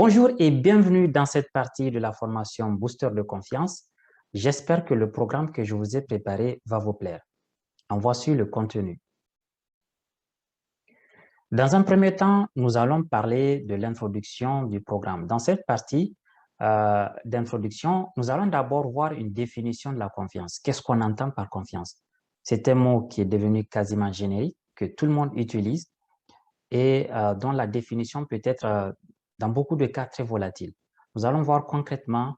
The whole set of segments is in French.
Bonjour et bienvenue dans cette partie de la formation Booster de confiance. J'espère que le programme que je vous ai préparé va vous plaire. En voici le contenu. Dans un premier temps, nous allons parler de l'introduction du programme. Dans cette partie d'introduction, nous allons d'abord voir une définition de la confiance. Qu'est-ce qu'on entend par confiance? C'est un mot qui est devenu quasiment générique, que tout le monde utilise et dont la définition peut être, dans beaucoup de cas, très volatile. Nous allons voir concrètement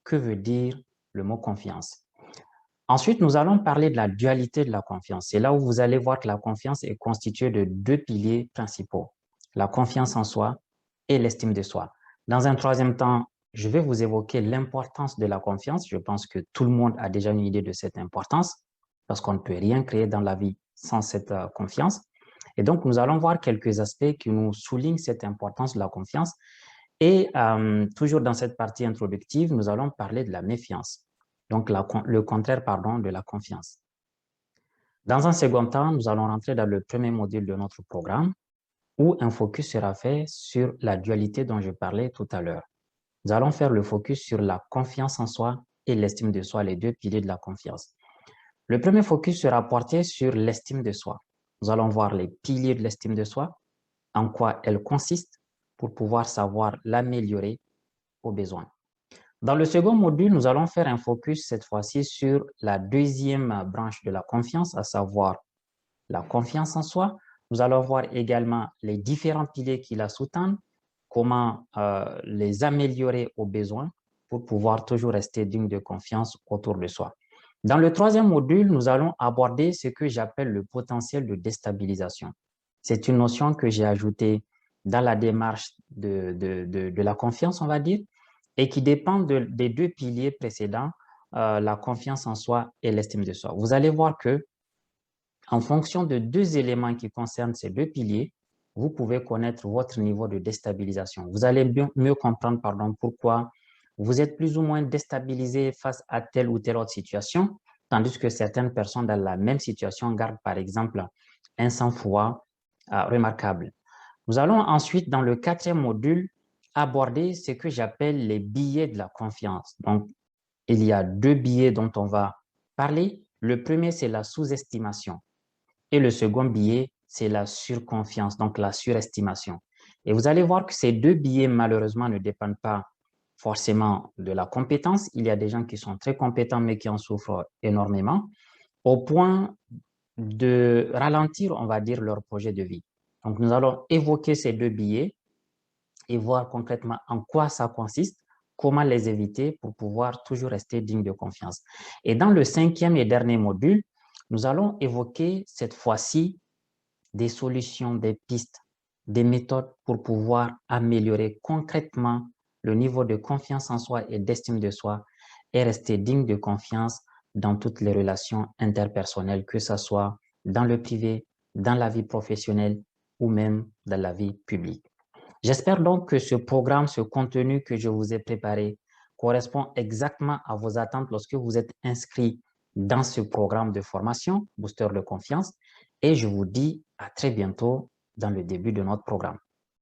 que veut dire le mot confiance. Ensuite, nous allons parler de la dualité de la confiance. C'est là où vous allez voir que la confiance est constituée de deux piliers principaux, la confiance en soi et l'estime de soi. Dans un troisième temps, je vais vous évoquer l'importance de la confiance. Je pense que tout le monde a déjà une idée de cette importance parce qu'on ne peut rien créer dans la vie sans cette confiance. Et donc, nous allons voir quelques aspects qui nous soulignent cette importance de la confiance. Et toujours dans cette partie introductive, nous allons parler de la méfiance, donc le contraire, de la confiance. Dans un second temps, nous allons rentrer dans le premier module de notre programme où un focus sera fait sur la dualité dont je parlais tout à l'heure. Nous allons faire le focus sur la confiance en soi et l'estime de soi, les deux piliers de la confiance. Le premier focus sera porté sur l'estime de soi. Nous allons voir les piliers de l'estime de soi, en quoi elle consiste pour pouvoir savoir l'améliorer au besoin. Dans le second module, nous allons faire un focus cette fois-ci sur la deuxième branche de la confiance, à savoir la confiance en soi. Nous allons voir également les différents piliers qui la sous-tendent, comment les améliorer au besoin pour pouvoir toujours rester digne de confiance autour de soi. Dans le troisième module, nous allons aborder ce que j'appelle le potentiel de déstabilisation. C'est une notion que j'ai ajoutée dans la démarche de la confiance, on va dire, et qui dépend des deux piliers précédents, la confiance en soi et l'estime de soi. Vous allez voir que, en fonction de deux éléments qui concernent ces deux piliers, vous pouvez connaître votre niveau de déstabilisation. Vous allez mieux comprendre, pourquoi vous êtes plus ou moins déstabilisé face à telle ou telle autre situation, tandis que certaines personnes dans la même situation gardent, par exemple, un sang-froid remarquable. Nous allons ensuite, dans le quatrième module, aborder ce que j'appelle les biais de la confiance. Donc, il y a deux biais dont on va parler. Le premier, c'est la sous-estimation. Et le second biais, c'est la surconfiance, donc la surestimation. Et vous allez voir que ces deux biais, malheureusement, ne dépendent pas forcément de la compétence. Il y a des gens qui sont très compétents, mais qui en souffrent énormément, au point de ralentir, on va dire, leur projet de vie. Donc, nous allons évoquer ces deux biais et voir concrètement en quoi ça consiste, comment les éviter pour pouvoir toujours rester digne de confiance. Et dans le cinquième et dernier module, nous allons évoquer cette fois-ci des solutions, des pistes, des méthodes pour pouvoir améliorer concrètement le niveau de confiance en soi et d'estime de soi et rester digne de confiance dans toutes les relations interpersonnelles, que ce soit dans le privé, dans la vie professionnelle ou même dans la vie publique. J'espère donc que ce programme, ce contenu que je vous ai préparé correspond exactement à vos attentes lorsque vous êtes inscrit dans ce programme de formation, Booster de confiance, et je vous dis à très bientôt dans le début de notre programme.